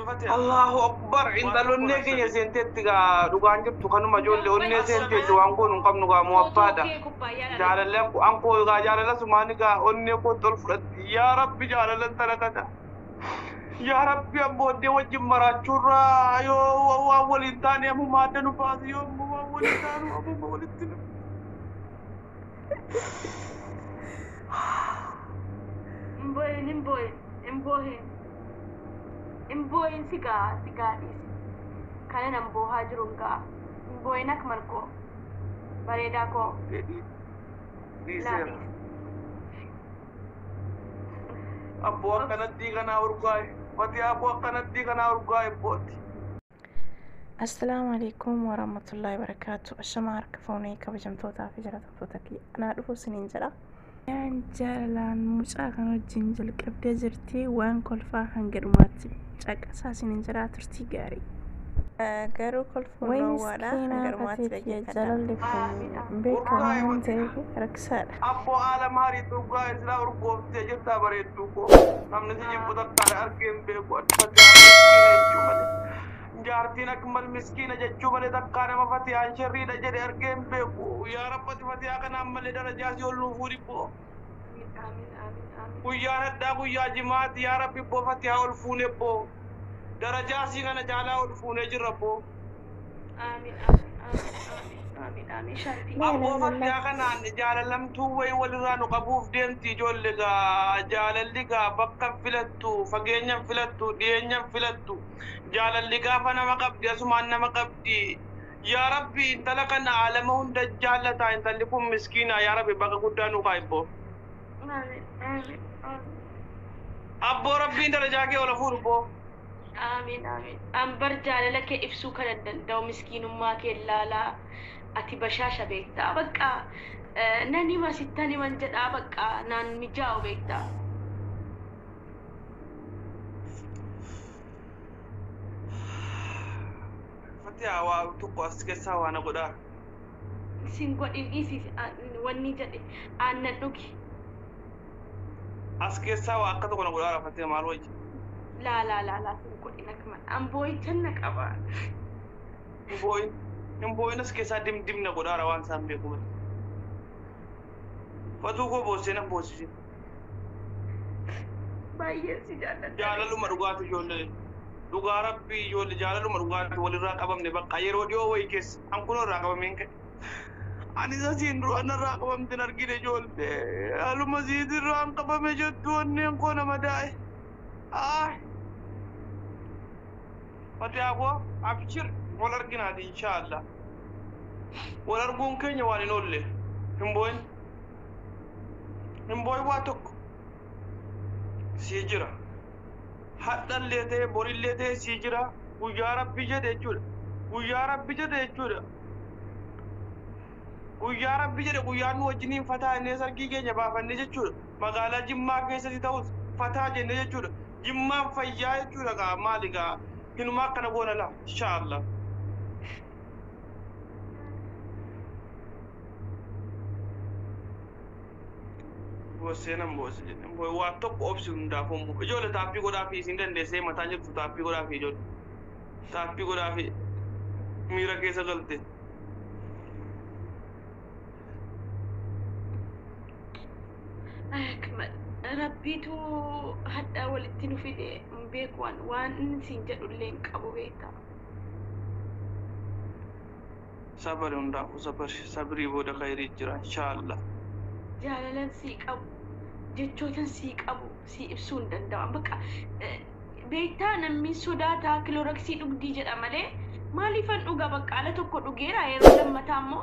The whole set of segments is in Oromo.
الله أكبر عند لونك يا سنتي دوغان جبت كانوا مجول لوني سنتي دوانكو نقم نقا موفادا جعل لك أنكو جعل لك سمانيكا أني كو تلفرد يا رب جعل لك تلكتا يا رب يا بودي وجه مراتشورا يو أول إنسان يا مماتن فاز يوم أول إنسان أبو مولد Imboyin siga is kana nambo hajrunga imboyinak marko bareda ko أبو أكنتي كنا أرجعي فتي أبو أكنتي كنا أرجعي بوتي. السلام عليكم ورحمة الله وبركاته. الشمار كفوني كبجمتوتا في جرات توتاكي أنا أعرف سنين جرا يعني جالان مساكن جنجل كبد زرتي وان كل فاهن جرماتي جاك أساسين جرا ترتي جاري قالوا كل فنو ولا جرماتي يا جلال لفون بيك من تيجي ركسال أبو عالم هاري توقع إسلا ورقوم تجيب تابريد توقع نمني تجيب بدك أركين بيكو أتفتح جارتين أكمل مسكين جتشو ملي تكاري مفتيان شريد جدي أركين بيكو يا رب تفتيا كان أمل درجات يولو فوريكو ويا هدا ويا جماعت يا رب بو فتيا والفوني بو درجات سيغانا جالا والفوني جربو آمين شرطي أبو فتيا كان جالا لم تووي ولغانو قبوف دينتي جول لغا جالا لغا بقى فلتو فقينيا فلتو دينيا فلتو جالا لغا فانا مقبدي أسمان مقبدي يا ربي انت لكنا عالمهم دجالتا انت لكم مسكينة يا ربي بقى قدانو قايبو آمين أبو ربي انت لجاكي ولا فوربو آمين أمبر جالا لك إفسو كندن دو مسكين ما كلالا أتي بشاشة بيكتا بقى ناني ما ستاني من جدا بقى نان مجاو بيكتا فتيا وتوكو أسكسا وانا قدا سنقو إيسي واني جدي أنا نوكي أسكسا وأكتو كنا قدا فتيا مالوج لا سنقو إنك من أمبوي تنك أبا Imboy nas kesa dim na goda rawan sambe ko fatu ko bose na bose baye si jala lu maruga to jolle duga rabbi jolle jala lu maruga to wali raqabam ne ba qayro dio way kes an kuno raqabam minke ani za sinro an raqabam dinar gide jolle alu mazid ran qabam jettu ne ko na madai fatu abo abshir ولرجنا هذه إن شاء الله ولرجون كنيا واني نولي همبوين واتوك سيجرا حتى اللي ده بوري اللي ده سيجرا ويا ربي جد يجول ويا ربي جد يجول ويا ربي جد ويا نو جنين فتاة نزار كي جنبا فني يجول مقالة جمّا كيسة تتوس فتاة جن يجول جمّا فيا يجول كا مالكا كنو ما كنا بونا لا إن شاء الله Bosenam bosen, boy watok option da fombo. Jole tapi ko da fi sinden de se mata jek tapi ko da fi jole. Tapi ko da fi mira ke sa galte. أكمل ربيتو حتى ولدتنو في دي مبيك وان سنجد اللينك أبو بيتا صبر وندا صبري بودا خير جرا إن شاء الله جالالان سيك أبو جتشوتن سيك أبو سي إبسون دندام بكا بيتا نمي سوداتا كلوركسي نقدي جد أمالي مالي فان نقا بكا على توكو نقيرا يرو لما تامو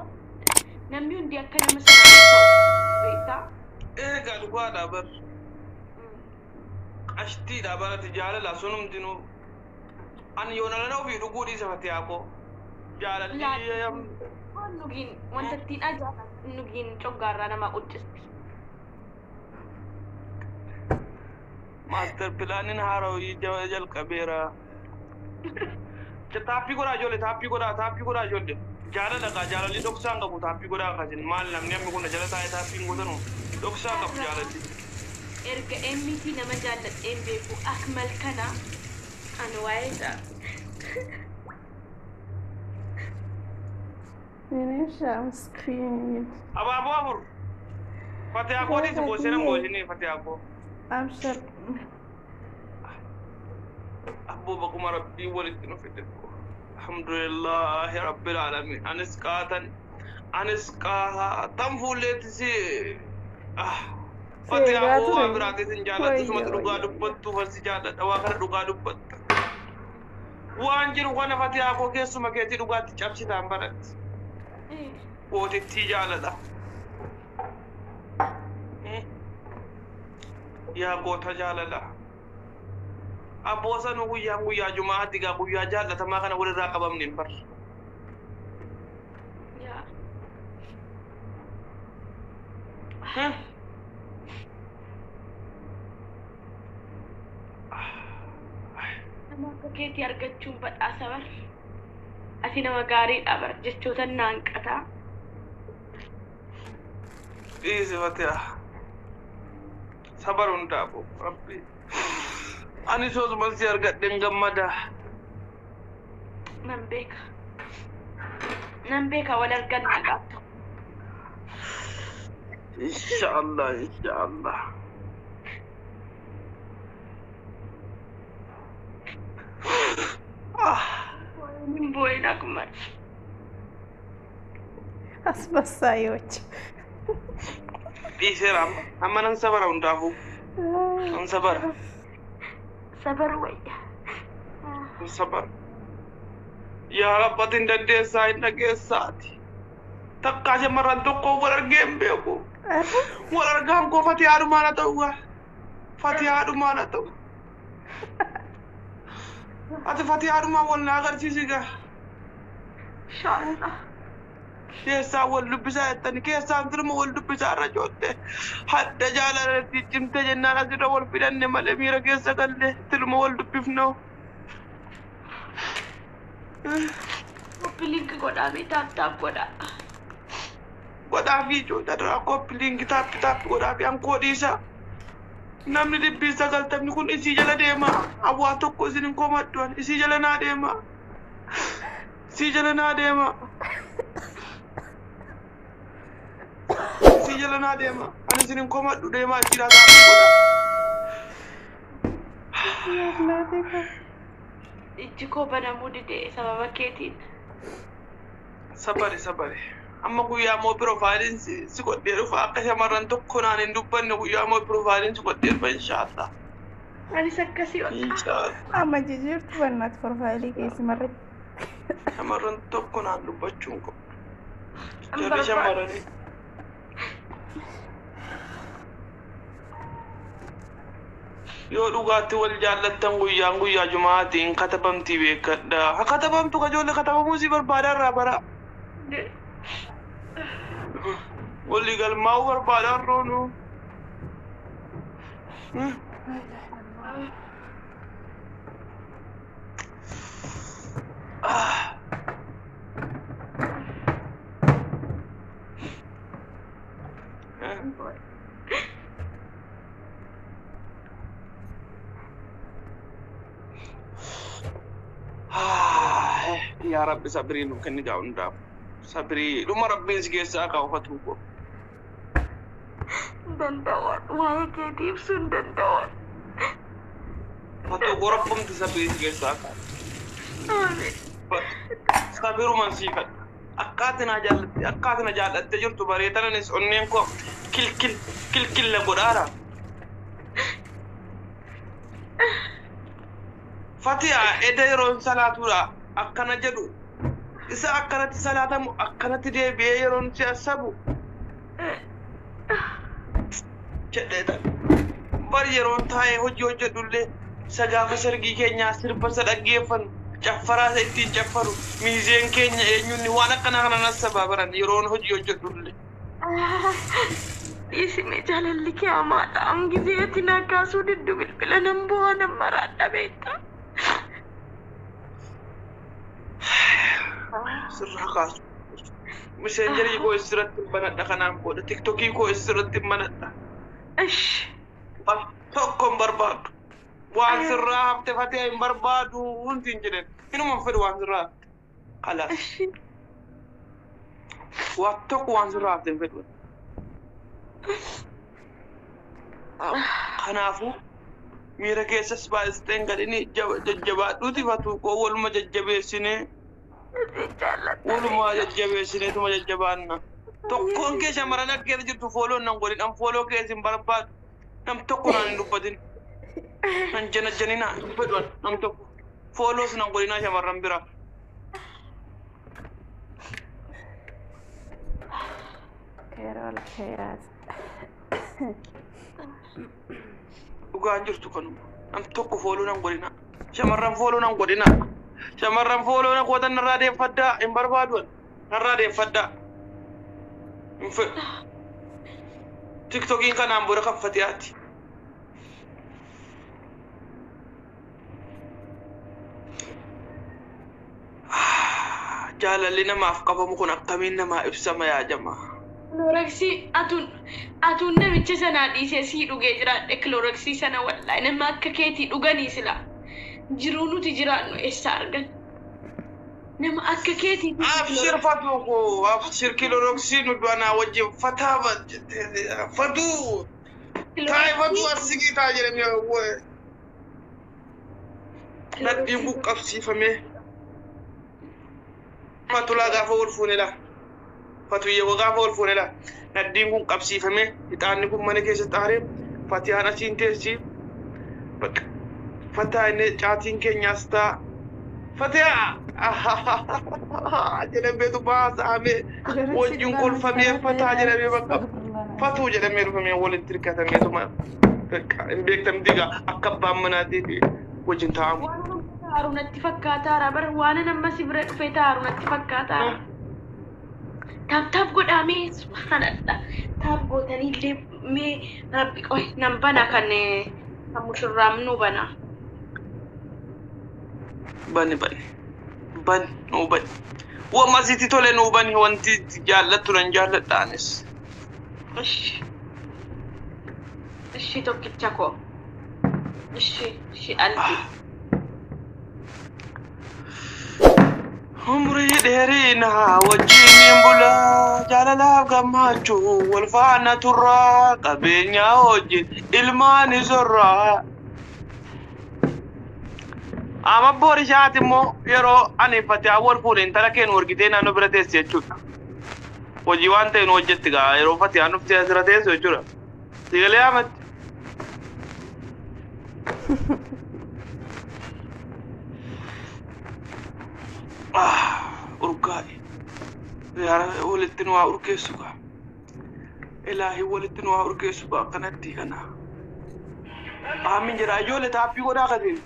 نمي وندي أكنا مسنا بيتا إيه قالوا قادا بر أشتي دابا تجارة لا سنم دينو أن يونا لنا في ركودي سفتي أكو جالة لا نجين وانت تين أجا نجين شجرة أنا ما قلت ماستر بلانين هارو يجل كبيرة tapi kura jole jala daga jala li doksa ngabu tapi kura kajin mal nam ne mi kuna jala tay tapi ngodono doksa ngabu jala li erga MVP nama jala MB ku akmal kana أنا وايزة ليش مسكين أبا أبو فتي أكو دي سبوسنا موجني فتي أكو أبشر أبو بكم ربي ولدنا في الدكو الحمد لله رب العالمين أنسكا تنفولت سي فتي أكو أبراتي سنجالة تسمى تلقى دبت وسجالة أواخر تلقى دبت وانجر وانا فتي أكو كيسو ما كيتي تلقى تشابشي تنبرت وتتي جالة يا قوتا جالة أبوسا نويا جماعة تيجا ويا جالة ما كان ولد راقبة من البر keetii argachuun badhaasa bar ati nama gaariidha bar jechoota naanqataa dhiisi fatiha sabar hundaabu rabbi ani soosuma si argadhen gammada nan beeka wal arganna gaaftu inshallah min booyna kumar አስመሳዮች dhiiseera amma nan sabara hundaafu nan sabara wayya sabara yaa rabbatin dandeessaa hin dhageessaati takkaa shamarran tokko wal argeen beeku wal argaan koo fatihaadhumaan haa ta'u fatihaadhumaan haa ta'u ati fatihaadhumaan wal na agarsiisi gaa inshallah keessaa wal dubbisaa jettani keessaan turma wal dubbisaa irra jootte hadda jaalalatti cimte jennaan asirra wal fidanne malee miira keessa galle tilma wal dubbifnoo koppilinki godhaami taap godhaafi ijoollee koppilinki taappi godhaafi ankoo dhiisa namni 990 kun isii jala deema awwaa tokko isin hin komadduan isii jala naa deema si jala naa deema ani isin hin komaddu deemaa achiidhaa taappi godha ijji koo banamuu dide sababa keetiin sabare amma guyyaa moo piroofaayiliin si godhee dhufa akka shamarran tokko naan hin dubbanne guyyaa moo piroofaayiliin si godhee dhufa inshaallah anis akkasii inshaallah amma jijjiirtu bannaat piroofaayilii keessi marratti shamarran tokko naan dubbachuun qabu jarri shamarranii yoo dhugaatti wal jaallattan guyyaa jumaatiin katabamtii beekadha haa katabamtu kajoollee katabamuu si barbaadarraa bara walii galmaa'uu barbaadarroonu يا رب صبرين وكني قاعد نداب صبري لما ربي سجيسا كوفتوكو دندوان واي كيف سن دندوان فتوكو ربهم تسبري سجيسا آمين صبروا من سيفت أكاتنا جالت تجرت بريتنا نسألنينكو كل لقدارا فاتيا إديرون صلاة akkana jedhu isa akkanatti salaatamu akkanatti deebi'ee yeroon si asabu jedheedha bar yeroon taa'ee hojii hojjedhullee sagaafa sargii keenyaa sirba isa dhaggeeffannu caffaraa isa ittiin caffaru miizeen keenya eenyunni waan akkana kana nassabaa baran yeroon hojii hojjedhullee isini jaalalli kee hamaadha an gizeetti naakaasuu diddu bilbila nan bu'aa nan maraadha beektaa sirraa kaasu messengerii koo isirratti banadha kanaan booda tiktokii koo isirratti banadha ish tokkon barbaadu وان سرها بتفتي ان برباد وانت انجلن انو من فد وان سرها خلاص واتق وان سرها بتنفد خنافو ميرا كيسس باستين قاليني جبادو تفتو قول ما ججبسيني ولما ججبسيني ثم ججبانا تقول كيش مرنا كيف جبت فولو نقولين ام فولو كيس برباد نم تقول عن لبدين نن جنينا بدون نم تقول فولوس نقولين عشان مرنا برا خير ولا خيرات وقاعد جرتو كانوا نم تقول فولو نقولين شمرن فولو نقولين شمرن فولو نقولين نرادي فدا ام بربادون نرادي فدا تيك توك كان عم برا خفتياتي جال لنا ما أفقه مكون أقمين ما إبسما يا جماعة كلوركسي أتون نبي سنة دي سيسي دوجرا كلوركسي سنة ولا أنا ما ككيتي دوجاني سلا جرونو تجرانو إستارجن نما أككيتي أبشر فتوكو أبشر كلوركسي ندوانا وجه فتابة فتو تاي فتو أسيكي تاجر ميا هو ندي بوك أبسي فمي فتو لا غافور فونيلا فتو يو غافور فونيلا ندي بوك أبسي فمي يتعني كم مني كيس تعرف فتي أنا سينتسي فتا إني جاتين كنياستا فتيا جل بيتو باس أمي وجون كل فمي فتا جل بي بقى فتو جل ميرو فمي ولد تركة تمي توما بيك تمديكا أكبر منادي في وجن تام تارو نتفكاتا رابر وانا نما سبرك في تارو نتفكاتا تاب قد أمي سبحان الله تاب قد أني اللي مي ربي قوي نمبنا كان مشرام نوبنا بن نوبن وما زيتي تولي نوبن وانتي جالت رنجالت دانس اشي توكي تشاكو اشي قلبي عمري ديرينا وجيني بلا جاللا غماچو والفانا ترى قبينيا وجين الماني زرا أما بورشات مو يرو أني فتى أول فولين ترى كين ورقتين أنا برتيس يجوا وجوان تين وجت كا يرو فتى أنا فتى برتيس يجوا تقولي أحمد أركاي يا ولدتنوا أركيسوكا إلهي ولدتنوا أركيسوكا كنتي أنا آمين جرا يولد تابي ودا قديم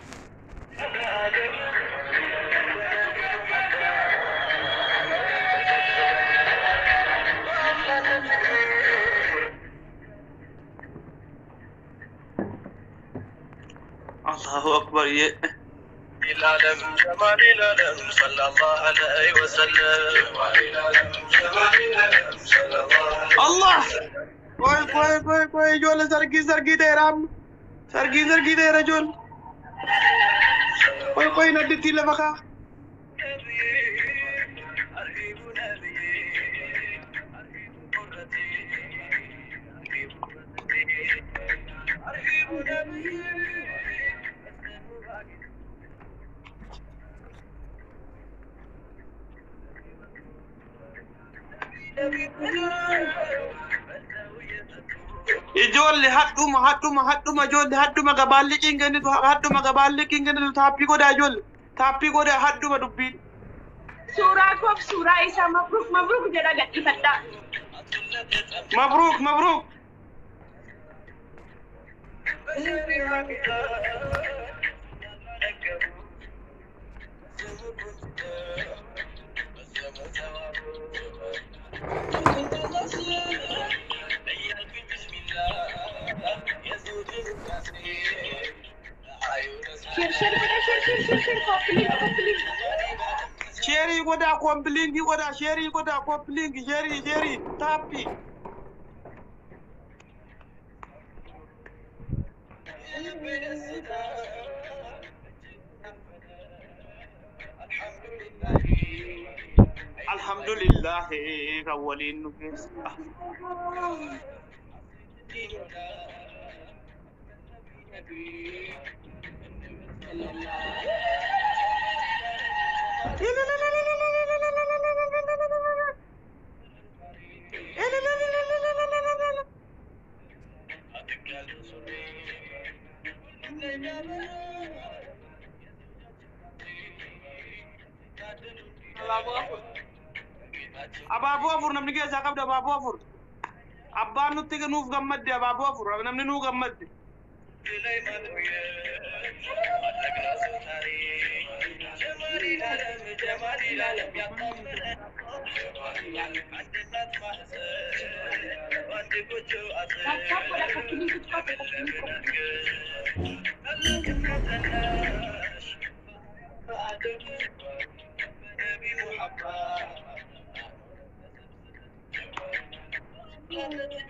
الله أكبر يا العالم جمال العالم صلى الله عليه وسلم الله كوي جول سرقي ديرام سرقي دير رجل كوي ندتي لبكا ijoollee hadhuma ijoollee hadhuma gabaalli qingenitu hadhuma gabaalli qingenitu taappii godhaa ijoollee taappii godhaa hadhuma dubbiin. Suuraa koof suuraa isaa mabruuk jedha gadhiifadhaa. Mabruuk. Sherry goda komplingi goda sherry goda komplingi sherry tapi بالله كولين نكيس Ababu afur namni keessa qabda ababu afur abbaan nutti nuuf gammadde ababu afur namni nuu gammadde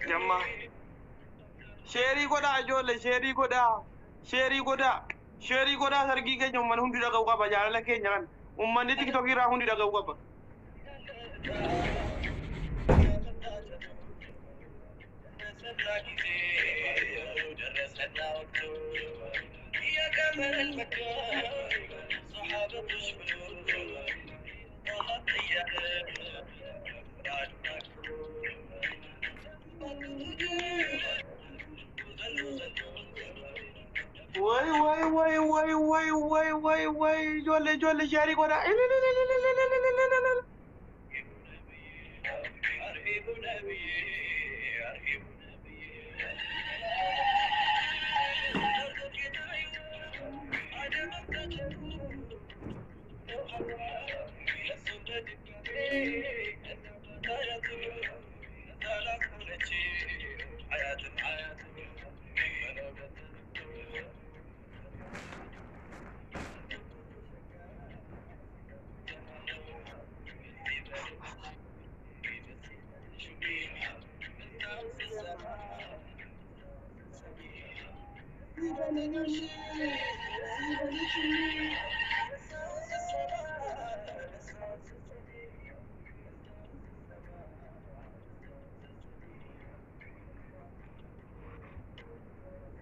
Jamma sheerii godhaa ijoollee sheerii godhaa sargii keenya uummanni hundi dhaga'uu qaba jaalala keenya kan uummanni tiktokii irraa hundi dhaga'uu qaba. Wai ijoollee sheerii godhaa.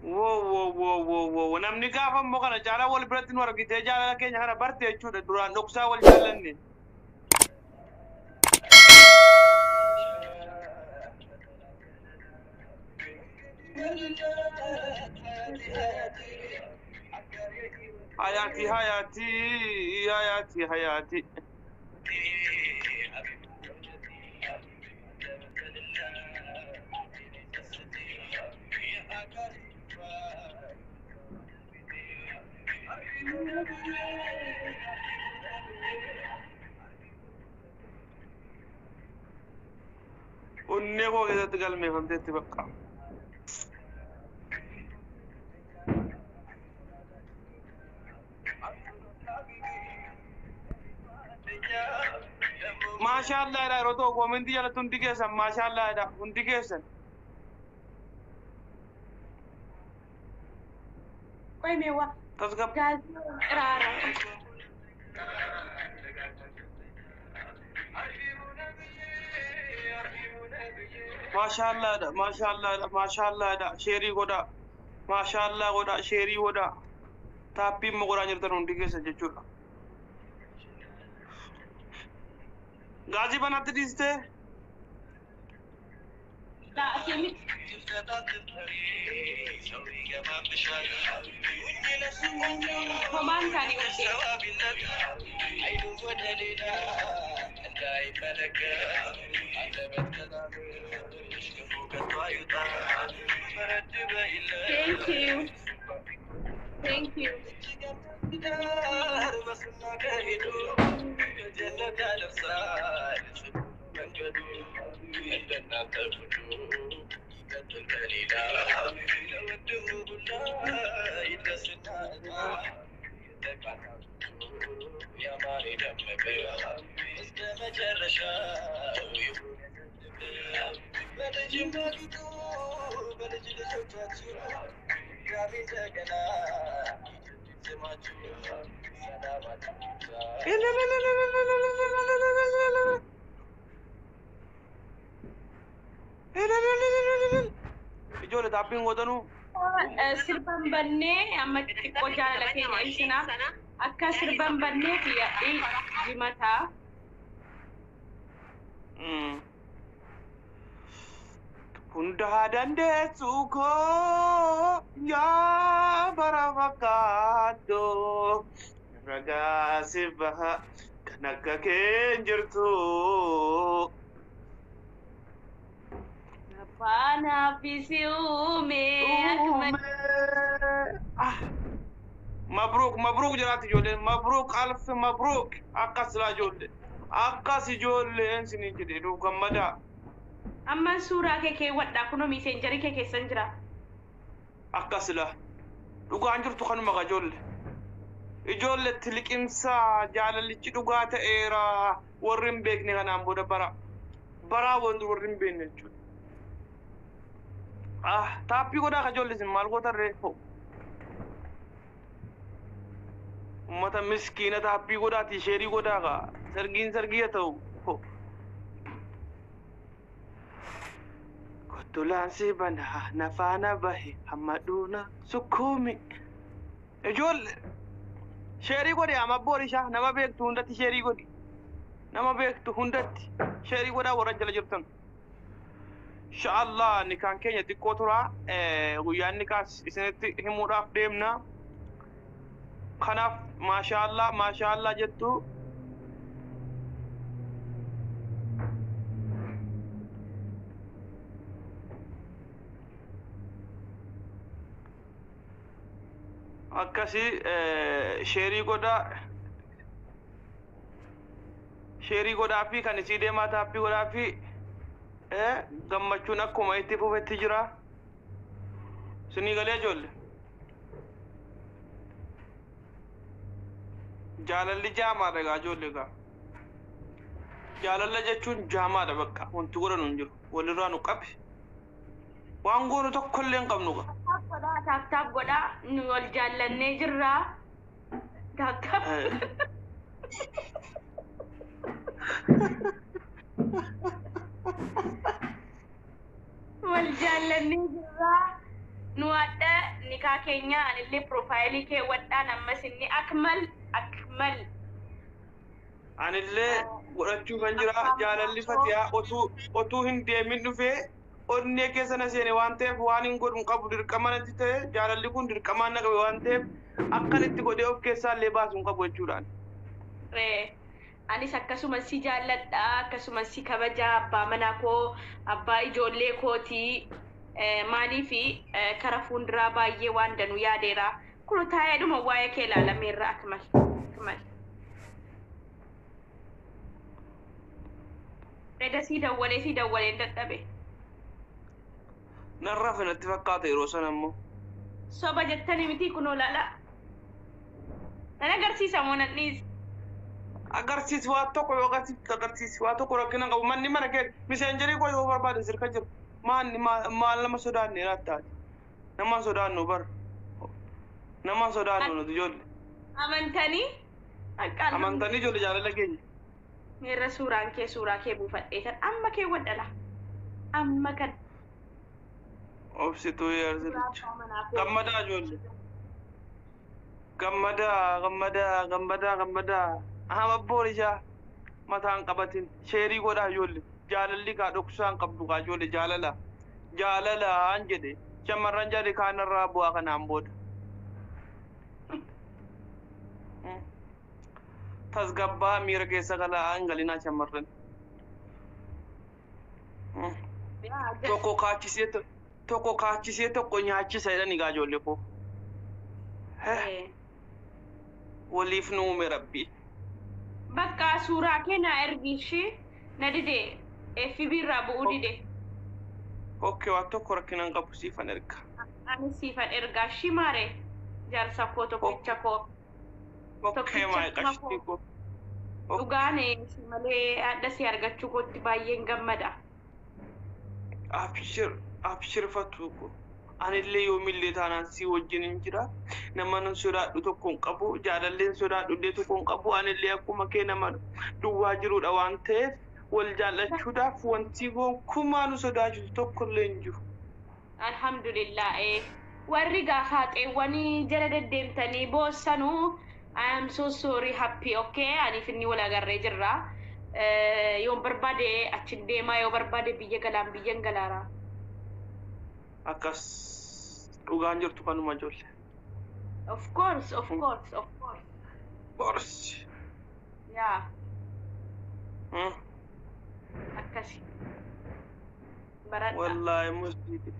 Whoa. Namni gaafa immoo kana caalaa wal biratti nu argitee jaalala keenya kana barte jechuudha duraan dhoksaa wal jaalanne. Hayati. Unne ko keessatti galmeeffamteetti bakka. Maashaallah ida yeroo ta'u koomentii jalatti hundi keessan maashaallah ida hundi keessan. Qoy meewa. Tasgab. Rara. Maashaallah ida sheerii godhaa. Maashaallah godhaa sheerii godhaa. Taappiin mogoraa jirtan hundi keessan jechuudha. Gaazii banatti dhiiste. Homaan kaanii Thank you. ijoollee taappiin gootanuu sirban bannee amma xiqqoo jaalala keenya ibsina akka sirban bannee yaa'ii jimataa hundaa dandeessu koo yaa bara fakkaattoo ragaa si baha kan akka keen jirtu faana fisi uume مبروك جرات جولة مبروك ألف مبروك أكاس لا جولة أكاس جولة إنسان جديد وكمدا أما سورة كي ودا كنو ميسنجري كي سنجرا أكاس لا دوغا أنجر تخانو مغا جولة جولة تلك إنسا جالة اللي دوغا تأيرا ورم بيك نغنام بودا برا وندر ورم بين الجولة تابي قدا خجولة زمال قدا ريفو ummata miskiina taapbii godhaati sheerii godhaaga sargiya ta'u kottolaan si banaa nafaana bahe hammadhuuna sukkuumi ijoolle sheerii godhe ama boorishaa nama beektu hundatti sheerii godhi nama beektu hundatti sheerii godhaa warra jala jirtan inshaallah nikaan keenya xiqqoo turaa guyyaan nikaas isinitti himuudhaaf deemna kanaaf maashaallah jettu akkasi sheerii godhaa fi kan isii deemaa taappii godhaa fi gammachuun akkuma itti fufetti jira sinii galee ijoollee jaalalli jaamaadha egaa ijoollee egaa jaalala jechuun jaamaadha bakka wanti godhanu hin jiru walirraa nu qabi waan goonu tokkollee hin qabnu gaa taap godhaa nu wal jaallannee jirraa taap wal jaallannee jirraa nu adda nikaa keenya anillee profaayilii kee wadhaan ammas inni akmal anillee godhachuu kan jira jaalalli fatiyaa otuu hin deemin dhufee onnee keessa na seene waan ta'eef waan hin godhu qabu dirqama natti ta'e jaalalli kun dirqamaan na qabe waan ta'eef akkanitti godhee of keessaa illee baasuu qabu jechuudhaan. Anis akkasumas si jaalladha akkasumas si kabaja abbaa manaa koo abbaa ijoollee kootii maalii fi kara fuunduraa baay'ee waan danuu yaadeera kun taa'eedhuma waa'ee kee ilaalameerra akmal. Eda si dawwalee dadhabe. Narraa finatti fakkaata yeroo sana ammoo. Soba jettanii miti kunoo laala. Nan agarsiisa moo nan dhiisi? Agarsiisi waa tokko yoo agarsiisi waa tokko rakkina qabu manni mana kee miseenjerii koo yoo barbaade sirka jiru maal nama sodaanne laataati nama sodaannu bar nama sodaannu nuti ijoollee. Amantanii ijoollee jaalala keenya. Meerra suuraa kee buufadheetan amma kee waddala amma kan obsituu yaarsitu gammadaa ijoollee gammadaa ahama boorishaa mataan qabatin sheerii godhaa ijoollee jaalalli kaa dhoksaan qabdu kaa ijoollee jaalalaan jedhe shamarran jedhe kaanarraa bu'aa kanaan booda tasgabbaa miira keessa galaa hangalinaa shamarran tokko kaachisee tokko nyaachisa jedhan egaa ijoollee koo waliif nu uume rabbii bakka suuraa kee na ergiishi na dide FB irraa bu'uu dide okkee waan tokko rakkinaan qabu siifan erga ani siifan ergaa shimaare jaarsa koo tokkicha koo okkee maayqashtii koo dhugaane malee adda si argachuu kootti baay'een gammada abshir fatuu koo anillee yoomillee taanaan si wajjin hin jira nama nan sodaadhu tokko hin qabu jaalalleen sodaadhu illee tokko hin qabu anillee akkuma kee nama duwwaa jirudha waan ta'eef والجالة شداف وانتيغو كما نسوداجو تقول لنجو. Alhamdulillah warri gaafaat wani jala deddeemtanii boossanuu I am so sorry happy okay ani finni wala agarree jirra yoon barbaade achin deemaa yoo barbaade biyya galaan biyyan galaara akkas dhugaan jirtu kanuma ijoollee. of course yeah akkasi baradha wallahi musjidi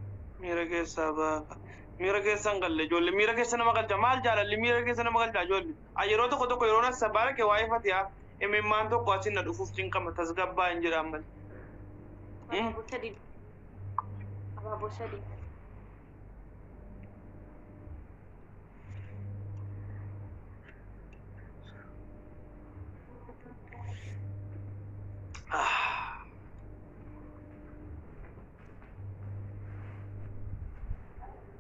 mira keessa baafa mira keessa ngalle ijoollee mira keessa nama galcha maal jaalalli mira keessa nama galcha ijoollee yeroo tokko yeroo na sabaara kee waa'ee fatiyaa imimmaan tokko asin na dhufuuf cinqama tasgabbaa hin jedhaan malee. Abaaboo sadii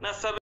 نسب